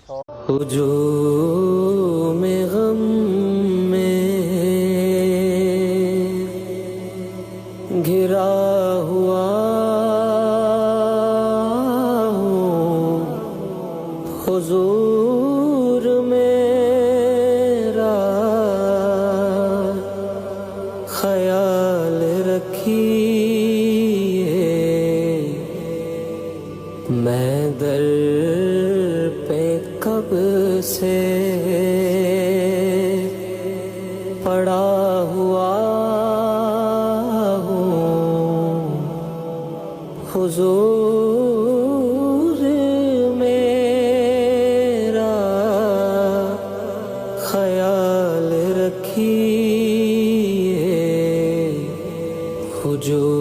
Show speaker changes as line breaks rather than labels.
हुजूम गम में घिरा हुआ हूँ, हुजूर मेरा ख्याल रखिए। मैं दर पे कब से पड़ा हुआ हूँ, हुजूर मेरा ख्याल रखिए। हुजूर